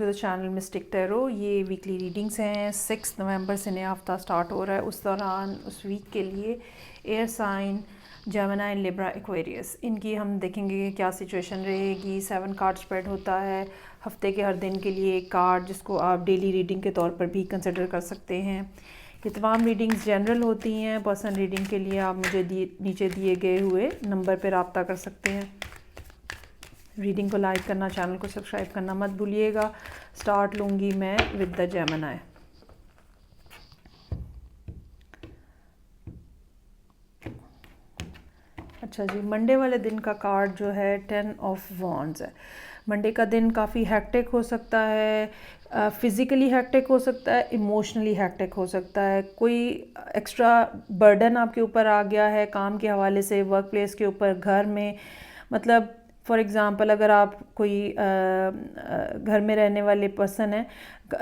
The channel mistake tarot. ये weekly readings हैं। 6 नवंबर से नया हफ्ता स्टार्ट हो रहा है। उस दौरान उस वीक के लिए air sign Gemini, Libra, Aquarius, इनकी हम देखेंगे कि क्या सिचुएशन रहेगी। 7 कार्ड स्प्रेड होता है हफ्ते के हर दिन के लिए एक कार्ड, जिसको आप डेली रीडिंग के तौर पर भी कंसिडर कर सकते हैं। ये तमाम रीडिंग्स जनरल होती हैं। पर्सनल रीडिंग के लिए आप मुझे नीचे दिए गए हुए नंबर पर रब्ता कर सकते हैं। रीडिंग को लाइक करना, चैनल को सब्सक्राइब करना मत भूलिएगा। स्टार्ट लूँगी मैं विद द जेमिनी। अच्छा जी, मंडे वाले दिन का कार्ड जो है 10 ऑफ वॉन्ड्स है। मंडे का दिन काफ़ी हैक्टिक हो सकता है, फिज़िकली हैक्टिक हो सकता है, इमोशनली हैक्टिक हो सकता है। कोई एक्स्ट्रा बर्डन आपके ऊपर आ गया है काम के हवाले से, वर्क प्लेस के ऊपर, घर में। मतलब फॉर एग्ज़ाम्पल अगर आप कोई घर में रहने वाले पर्सन हैं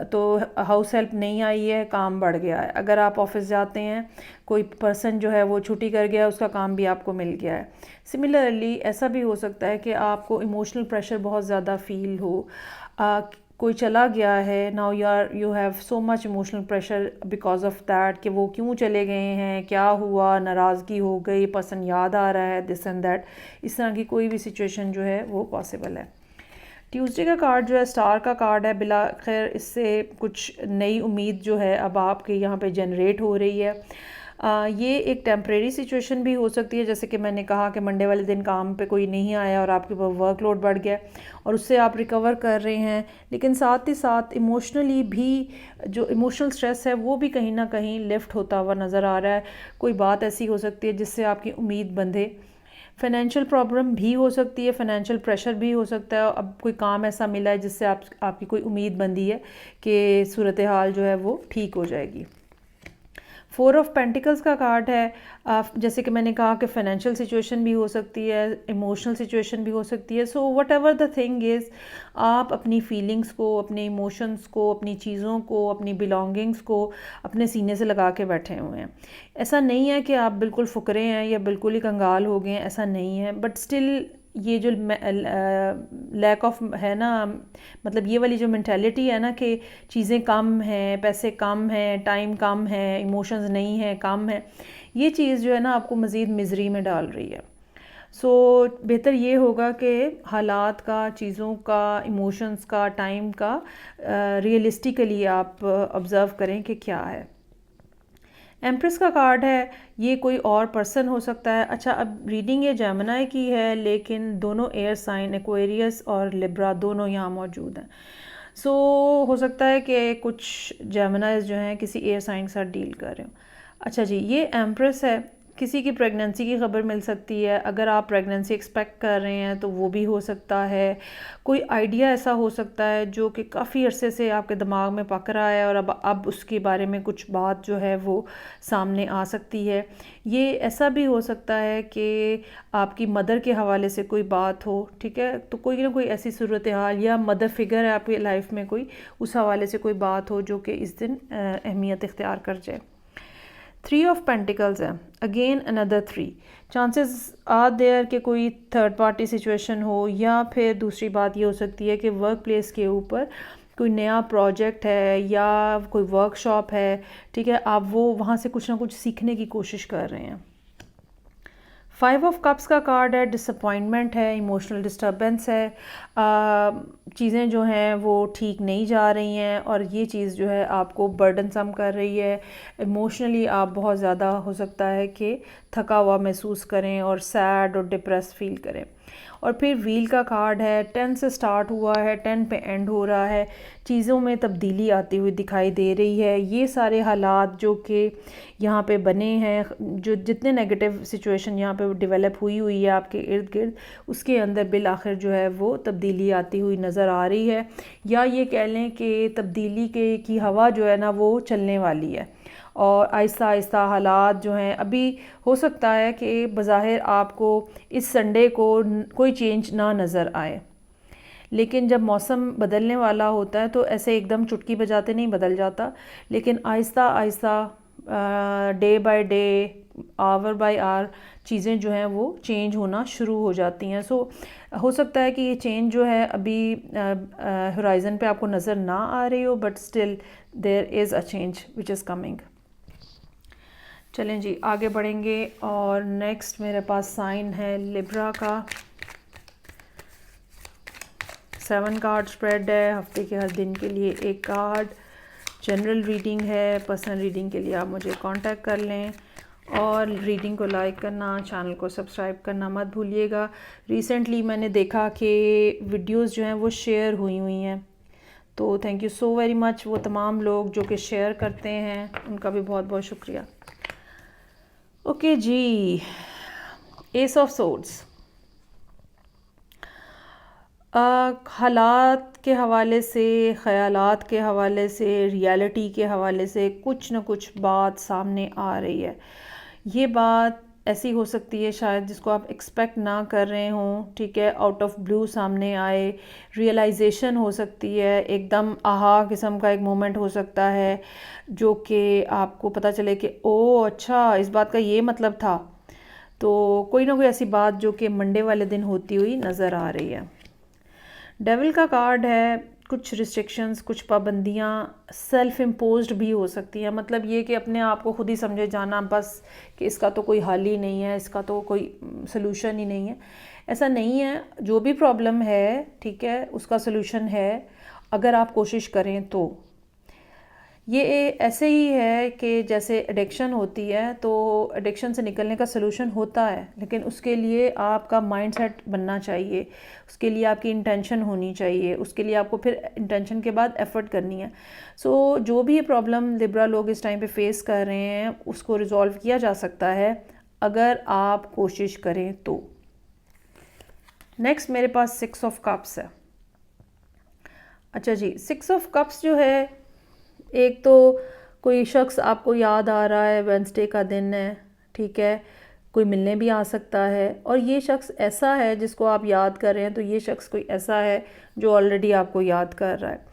तो हाउस हेल्प नहीं आई है, काम बढ़ गया है। अगर आप ऑफिस जाते हैं, कोई पर्सन जो है वो छुट्टी कर गया, उसका काम भी आपको मिल गया है। सिमिलरली ऐसा भी हो सकता है कि आपको इमोशनल प्रेशर बहुत ज़्यादा फील हो। कोई चला गया है, now you have so much emotional pressure because of that कि वो क्यों चले गए हैं, क्या हुआ, नाराज़गी हो गई, पर्सन याद आ रहा है, दिस एंड दैट। इस तरह की कोई भी सिचुएशन जो है वो पॉसिबल है। ट्यूसडे का कार्ड जो है स्टार का कार्ड है। बिला खैर इससे कुछ नई उम्मीद जो है अब आपके यहाँ पे जनरेट हो रही है। ये एक टेम्परेरी सिचुएशन भी हो सकती है, जैसे कि मैंने कहा कि मंडे वाले दिन काम पे कोई नहीं आया और आपके ऊपर वर्कलोड बढ़ गया और उससे आप रिकवर कर रहे हैं। लेकिन साथ ही साथ इमोशनली भी जो इमोशनल स्ट्रेस है वो भी कहीं ना कहीं लिफ्ट होता हुआ नज़र आ रहा है। कोई बात ऐसी हो सकती है जिससे आपकी उम्मीद बंधे। फाइनेंशियल प्रॉब्लम भी हो सकती है, फाइनेंशियल प्रेशर भी हो सकता है। अब कोई काम ऐसा मिला है जिससे आपकी कोई उम्मीद बंधी है कि सूरत हाल जो है वो ठीक हो जाएगी। 4 ऑफ पेंटिकल्स का कार्ड है। जैसे कि मैंने कहा कि फाइनेंशियल सिचुएशन भी हो सकती है, इमोशनल सिचुएशन भी हो सकती है। So what ever the thing is, आप अपनी फीलिंग्स को, अपने इमोशंस को, अपनी चीज़ों को, अपनी बिलोंगिंग्स को अपने सीने से लगा के बैठे हुए हैं। ऐसा नहीं है कि आप बिल्कुल फुकरे हैं या बिल्कुल ही कंगाल हो गए हैं, ऐसा नहीं है। बट स्टिल ये जो लैक ऑफ है ना, मतलब ये वाली जो मेंटालिटी है ना कि चीज़ें कम हैं, पैसे कम हैं, टाइम कम है, इमोशंस नहीं है, कम है, ये चीज़ जो है ना आपको मज़ीद मिज़री में डाल रही है। सो बेहतर ये होगा कि हालात का, चीज़ों का, इमोशंस का, टाइम का रियलिस्टिकली आप ऑब्ज़र्व करें कि क्या है। एम्प्रेस का कार्ड है, ये कोई और पर्सन हो सकता है। अच्छा, अब रीडिंग ये जेमिनी की है, लेकिन दोनों एयर साइन एक्वेरियस और लिब्रा दोनों यहाँ मौजूद हैं। सो हो सकता है कि कुछ जेमिनीज जो हैं किसी एयर साइन के साथ डील कर रहे हो। अच्छा जी, ये एम्प्रेस है। किसी की प्रेगनेंसी की खबर मिल सकती है। अगर आप प्रेगनेंसी एक्सपेक्ट कर रहे हैं तो वो भी हो सकता है। कोई आइडिया ऐसा हो सकता है जो कि काफ़ी अरसे से आपके दिमाग में पक रहा है और अब उसके बारे में कुछ बात जो है वो सामने आ सकती है। ये ऐसा भी हो सकता है कि आपकी मदर के हवाले से कोई बात हो, ठीक है। तो कोई ना कोई ऐसी सूरत हाल या मदर फिगर है आपकी लाइफ में कोई, उस हवाले से कोई बात हो जो कि इस दिन अहमियत इख्तियार कर जाए। 3 ऑफ पेंटिकल्स है, again another 3। Chances are there कि कोई थर्ड पार्टी सिचुएशन हो, या फिर दूसरी बात ये हो सकती है कि वर्क प्लेस के ऊपर कोई नया प्रोजेक्ट है या कोई वर्कशॉप है, ठीक है, आप वो वहाँ से कुछ ना कुछ सीखने की कोशिश कर रहे हैं। 5 ऑफ कप्स का कार्ड है, डिसअपॉइंटमेंट है, इमोशनल डिस्टर्बेंस है। चीज़ें जो हैं वो ठीक नहीं जा रही हैं और ये चीज़ जो है आपको बर्डन सम कर रही है। इमोशनली आप बहुत ज़्यादा हो सकता है कि थका हुआ महसूस करें और सैड और डिप्रेस फील करें। और फिर व्हील का कार्ड है, 10 से स्टार्ट हुआ है, 10 पे एंड हो रहा है। चीज़ों में तब्दीली आती हुई दिखाई दे रही है। ये सारे हालात जो कि यहाँ पे बने हैं, जो जितने नेगेटिव सिचुएशन यहाँ पे डेवलप हुई है आपके इर्द गिर्द, उसके अंदर बिल आखिर जो है वो तब्दीली आती हुई नज़र आ रही है। या ये कह लें कि तब्दीली की हवा जो है ना वो चलने वाली है और आहिस्ता आहिस्ता हालात जो हैं, अभी हो सकता है कि बज़ाहिर आपको इस संडे को कोई चेंज ना नज़र आए, लेकिन जब मौसम बदलने वाला होता है तो ऐसे एकदम चुटकी बजाते नहीं बदल जाता, लेकिन आहिस्ता आहिस्ता day by day, hour by hour चीज़ें जो हैं वो चेंज होना शुरू हो जाती हैं। सो हो सकता है कि ये चेंज जो है अभी होराइज़न पे आपको नज़र ना आ रही हो, but still there is a change which is coming. चलें जी आगे बढ़ेंगे, और नेक्स्ट मेरे पास साइन है लिब्रा का। 7 कार्ड स्प्रेड है, हफ्ते के हर दिन के लिए एक कार्ड। जनरल रीडिंग है, पर्सनल रीडिंग के लिए आप मुझे कांटेक्ट कर लें, और रीडिंग को लाइक करना, चैनल को सब्सक्राइब करना मत भूलिएगा। रिसेंटली मैंने देखा कि वीडियोस जो हैं वो शेयर हुई हैं, तो thank you so very much वो तमाम लोग जो कि शेयर करते हैं, उनका भी बहुत बहुत शुक्रिया। ओके जी, एस ऑफ सोर्ड्स। हालात के हवाले से, ख़यालात के हवाले से, रियलिटी के हवाले से कुछ न कुछ बात सामने आ रही है। ये बात ऐसी हो सकती है शायद जिसको आप एक्सपेक्ट ना कर रहे हों, ठीक है, आउट ऑफ ब्लू सामने आए। रियलाइजेशन हो सकती है, एकदम आहा किस्म का एक मोमेंट हो सकता है जो कि आपको पता चले कि ओह अच्छा इस बात का ये मतलब था। तो कोई ना कोई ऐसी बात जो कि मंडे वाले दिन होती हुई नज़र आ रही है। डेविल का कार्ड है, कुछ रिस्ट्रिक्शंस, कुछ पाबंदियाँ सेल्फ इम्पोज्ड भी हो सकती हैं। मतलब ये कि अपने आप को खुद ही समझे जाना बस कि इसका तो कोई हल ही नहीं है, इसका तो कोई सलूशन ही नहीं है। ऐसा नहीं है, जो भी प्रॉब्लम है, ठीक है, उसका सलूशन है अगर आप कोशिश करें तो। ये ऐसे ही है कि जैसे एडिक्शन होती है, तो एडिक्शन से निकलने का सलूशन होता है, लेकिन उसके लिए आपका माइंडसेट बनना चाहिए, उसके लिए आपकी इंटेंशन होनी चाहिए, उसके लिए आपको फिर इंटेंशन के बाद एफर्ट करनी है। सो जो भी प्रॉब्लम लिब्रा लोग इस टाइम पे फेस कर रहे हैं उसको रिजॉल्व किया जा सकता है अगर आप कोशिश करें तो। नेक्स्ट मेरे पास 6 ऑफ कप्स है। अच्छा जी, 6 ऑफ कप्स जो है, एक तो कोई शख्स आपको याद आ रहा है, वेडनेसडे का दिन है, ठीक है, कोई मिलने भी आ सकता है, और ये शख्स ऐसा है जिसको आप याद कर रहे हैं, तो ये शख्स कोई ऐसा है जो ऑलरेडी आपको याद कर रहा है।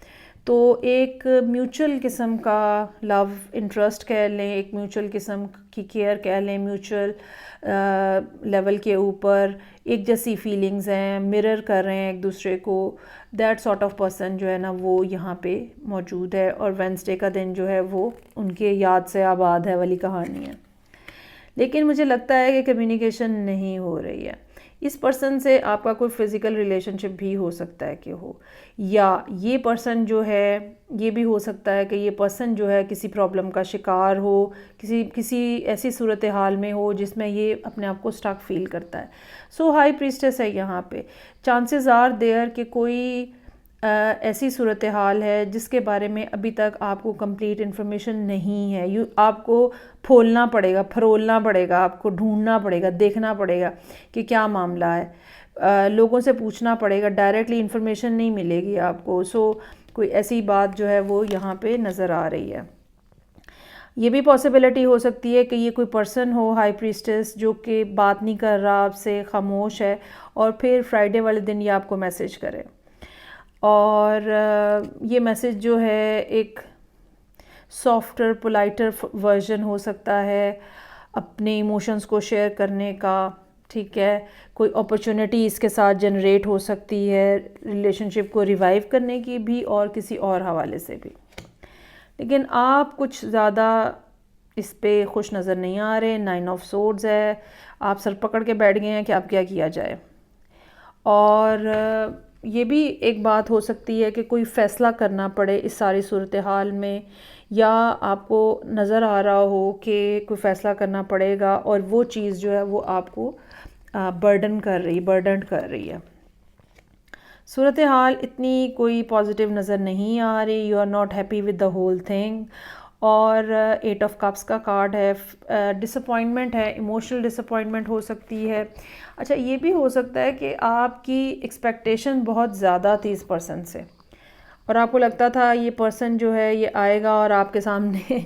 तो एक म्यूचुअल किस्म का लव इंटरेस्ट कह लें, एक म्यूचुअल किस्म की केयर कह लें, म्यूचुअल लेवल के ऊपर एक जैसी फीलिंग्स हैं, मिरर कर रहे हैं एक दूसरे को, दैट सॉर्ट ऑफ पर्सन जो है ना वो यहाँ पे मौजूद है, और वेडनेसडे का दिन जो है वो उनके याद से आबाद है वाली कहानी है। लेकिन मुझे लगता है कि कम्युनिकेशन नहीं हो रही है। इस पर्सन से आपका कोई फ़िज़िकल रिलेशनशिप भी हो सकता है कि हो, या ये पर्सन जो है, ये भी हो सकता है कि ये पर्सन जो है किसी प्रॉब्लम का शिकार हो, किसी ऐसी सूरत हाल में हो जिसमें ये अपने आप को स्टक फील करता है। सो हाई प्रीस्टेस है यहाँ पे। चांसेस आर देयर कि कोई ऐसी सूरत हाल है जिसके बारे में अभी तक आपको कंप्लीट इन्फॉर्मेशन नहीं है। आपको फरोलना पड़ेगा, आपको ढूंढना पड़ेगा, देखना पड़ेगा कि क्या मामला है, लोगों से पूछना पड़ेगा, डायरेक्टली इन्फॉर्मेशन नहीं मिलेगी आपको। सो कोई ऐसी बात जो है वो यहाँ पे नज़र आ रही है। ये भी पॉसिबिलिटी हो सकती है कि ये कोई पर्सन हो हाई प्रीस्टेस जो कि बात नहीं कर रहा आपसे, खामोश है, और फिर फ्राइडे वाले दिन ये आपको मैसेज करे, और ये मैसेज जो है एक सॉफ्टर पोलाइटर वर्जन हो सकता है अपने इमोशंस को शेयर करने का, ठीक है। कोई अपॉर्चुनिटी इसके साथ जनरेट हो सकती है रिलेशनशिप को रिवाइव करने की भी, और किसी और हवाले से भी। लेकिन आप कुछ ज़्यादा इस पे खुश नज़र नहीं आ रहे। 9 ऑफ सोर्ड्स है, आप सर पकड़ के बैठ गए हैं कि अब क्या किया जाए। और ये भी एक बात हो सकती है कि कोई फ़ैसला करना पड़े इस सारी सूरत हाल में, या आपको नज़र आ रहा हो कि कोई फ़ैसला करना पड़ेगा और वो चीज़ जो है वो आपको बर्डन कर रही है। सूरत हाल इतनी कोई पॉजिटिव नज़र नहीं आ रही। You are not happy with the whole thing. और 8 ऑफ कप्स का कार्ड है, डिसअपॉइंटमेंट है, इमोशनल डिसअपॉइंटमेंट हो सकती है। अच्छा, ये भी हो सकता है कि आपकी एक्सपेक्टेशन बहुत ज़्यादा थी इस पर्सन से, और आपको लगता था ये पर्सन जो है ये आएगा और आपके सामने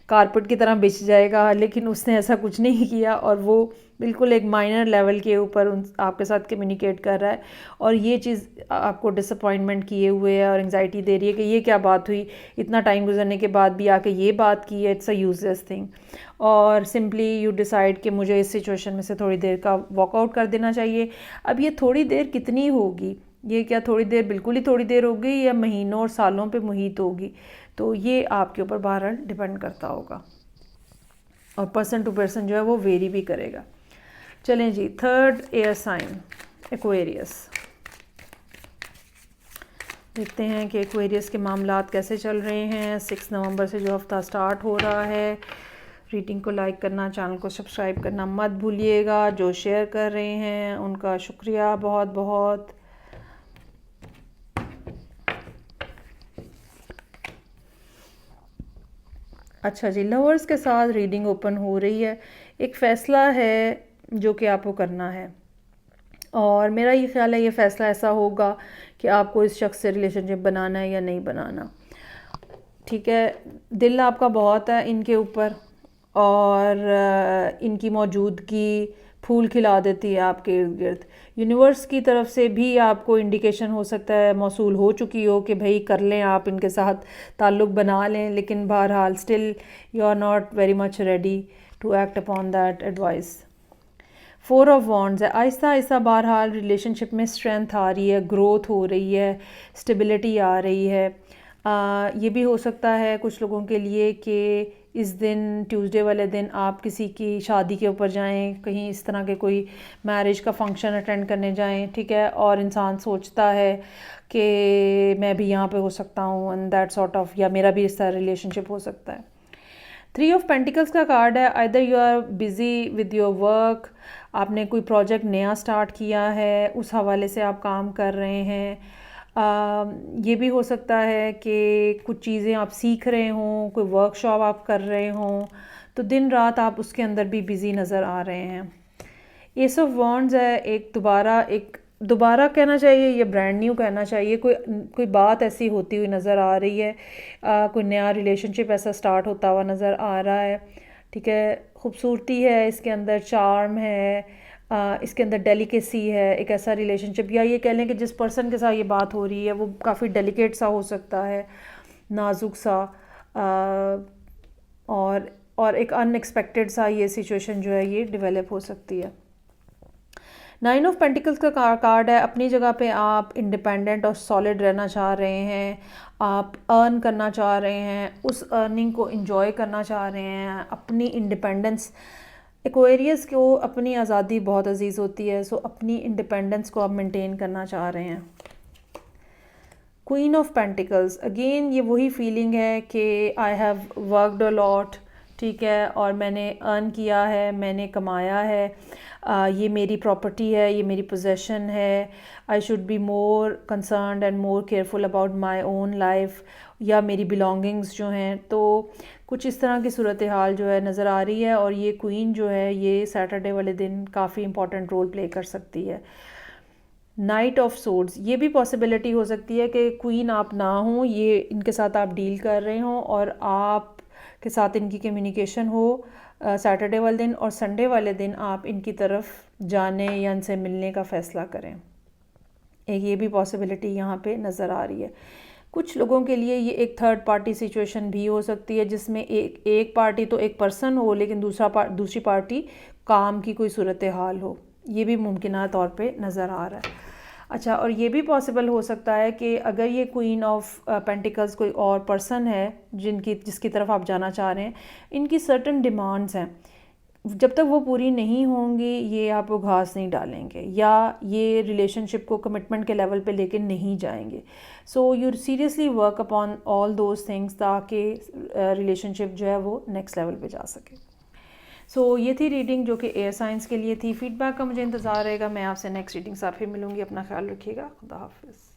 कारपेट की तरह बिछ जाएगा, लेकिन उसने ऐसा कुछ नहीं किया और वो बिल्कुल एक माइनर लेवल के ऊपर उन आपके साथ कम्युनिकेट कर रहा है, और ये चीज़ आपको डिसअपॉइंटमेंट किए हुए है और एंग्जाइटी दे रही है कि ये क्या बात हुई, इतना टाइम गुजरने के बाद भी आके ये बात की है, इट्स अ यूजलेस थिंग। और सिंपली यू डिसाइड कि मुझे इस सिचुएशन में से थोड़ी देर का वॉकआउट कर देना चाहिए। अब ये थोड़ी देर कितनी होगी, ये क्या थोड़ी देर बिल्कुल ही थोड़ी देर होगी या महीनों और सालों पे मुहित होगी, तो ये आपके ऊपर बहरहाल डिपेंड करता होगा और पर्सन टू पर्सन जो है वो वेरी भी करेगा। चलें जी, थर्ड एयर साइन एक्वेरियस। देखते हैं कि एक्वेरियस के मामलात कैसे चल रहे हैं। 6 नवंबर से जो हफ्ता स्टार्ट हो रहा है। रीडिंग को लाइक करना, चैनल को सब्सक्राइब करना मत भूलिएगा। जो शेयर कर रहे हैं उनका शुक्रिया बहुत बहुत। अच्छा जी, लवर्स के साथ रीडिंग ओपन हो रही है। एक फ़ैसला है जो कि आपको करना है, और मेरा ये ख्याल है ये फ़ैसला ऐसा होगा कि आपको इस शख्स से रिलेशनशिप बनाना है या नहीं बनाना। ठीक है, दिल आपका बहुत है इनके ऊपर, और इनकी मौजूदगी फूल खिला देती है आपके इर्द गिर्द। यूनिवर्स की तरफ से भी आपको इंडिकेशन हो सकता है, मौसूल हो चुकी हो कि भाई कर लें, आप इनके साथ ताल्लुक़ बना लें, लेकिन बहरहाल still you are not very much ready to act upon that advice. 4 of wands है। आहिस्ता आहिस्ता बहरहाल रिलेशनशिप में स्ट्रेंथ आ रही है, ग्रोथ हो रही है, स्टेबिलिटी आ रही है। ये भी हो सकता है कुछ लोगों के लिए कि इस दिन ट्यूसडे वाले दिन आप किसी की शादी के ऊपर जाएं, कहीं इस तरह के कोई मैरिज का फंक्शन अटेंड करने जाएं, ठीक है, और इंसान सोचता है कि मैं भी यहाँ पे हो सकता हूँ एंड दैट सॉर्ट ऑफ, या मेरा भी इस तरह रिलेशनशिप हो सकता है। 3 ऑफ पेंटिकल्स का कार्ड है। Either you are busy with your work, आपने कोई प्रोजेक्ट नया स्टार्ट किया है, उस हवाले से आप काम कर रहे हैं। ये भी हो सकता है कि कुछ चीज़ें आप सीख रहे हों, कोई वर्कशॉप आप कर रहे हों, तो दिन रात आप उसके अंदर भी बिज़ी नज़र आ रहे हैं। एस ऑफ वॉन्ड्स है। एक दोबारा कहना चाहिए या ब्रांड न्यू कहना चाहिए, कोई बात ऐसी होती हुई नज़र आ रही है, कोई नया रिलेशनशिप ऐसा स्टार्ट होता हुआ नज़र आ रहा है। ठीक है, खूबसूरती है इसके अंदर, चार्म है, इसके अंदर डेलिकेसी है। एक ऐसा रिलेशनशिप, या ये कह लें कि जिस पर्सन के साथ ये बात हो रही है वो काफ़ी डेलिकेट सा हो सकता है, नाजुक सा, और एक अनएक्सपेक्टेड सा ये सिचुएशन जो है ये डेवलप हो सकती है। 9 ऑफ पेंटिकल्स का कार्ड है। अपनी जगह पे आप इंडिपेंडेंट और सॉलिड रहना चाह रहे हैं, आप अर्न करना चाह रहे हैं, उस अर्निंग को इंजॉय करना चाह रहे हैं, अपनी इंडिपेंडेंस। एक्वेरियस को अपनी आज़ादी बहुत अजीज़ होती है, सो अपनी इंडिपेंडेंस को आप मेंटेन करना चाह रहे हैं। क्वीन ऑफ पेंटिकल्स, अगेन ये वही फीलिंग है कि I have worked a lot, ठीक है, और मैंने अर्न किया है, मैंने कमाया है, ये मेरी प्रॉपर्टी है, ये मेरी पोजेशन है। I should be more concerned and more careful about my own life, या मेरी बिलोंगिंग्स जो हैं। तो कुछ इस तरह की सूरत हाल जो है नज़र आ रही है, और ये क्वीन जो है ये सैटरडे वाले दिन काफ़ी इंपॉर्टेंट रोल प्ले कर सकती है। नाइट ऑफ सोर्ड्स, ये भी पॉसिबिलिटी हो सकती है कि क्वीन आप ना हों, ये इनके साथ आप डील कर रहे हों और आप के साथ इनकी कम्युनिकेशन हो सैटरडे वाले दिन, और संडे वाले दिन आप इनकी तरफ जाने या इनसे मिलने का फ़ैसला करें। एक ये भी पॉसिबिलिटी यहाँ पे नज़र आ रही है। कुछ लोगों के लिए ये एक थर्ड पार्टी सिचुएशन भी हो सकती है, जिसमें एक पार्टी तो एक पर्सन हो, लेकिन दूसरी पार्टी काम की कोई सूरत हाल हो। ये भी मुमकिन तौर पे नज़र आ रहा है। अच्छा, और ये भी पॉसिबल हो सकता है कि अगर ये क्वीन ऑफ पेंटिकल्स कोई और पर्सन है जिसकी तरफ आप जाना चाह रहे हैं, इनकी सर्टन डिमांड्स हैं, जब तक वो पूरी नहीं होंगी ये आपको घास नहीं डालेंगे, या ये रिलेशनशिप को कमिटमेंट के लेवल पे लेके नहीं जाएंगे। So you seriously work upon all those things ताकि रिलेशनशिप जो है वो नेक्स्ट लेवल पे जा सके। सो ये थी रीडिंग जो कि एयर साइंस के लिए थी। फीडबैक का मुझे इंतज़ार रहेगा। मैं आपसे नेक्स्ट रीडिंग साथ फिर मिलूँगी। अपना ख्याल रखिएगा। खुदा हाफिज़।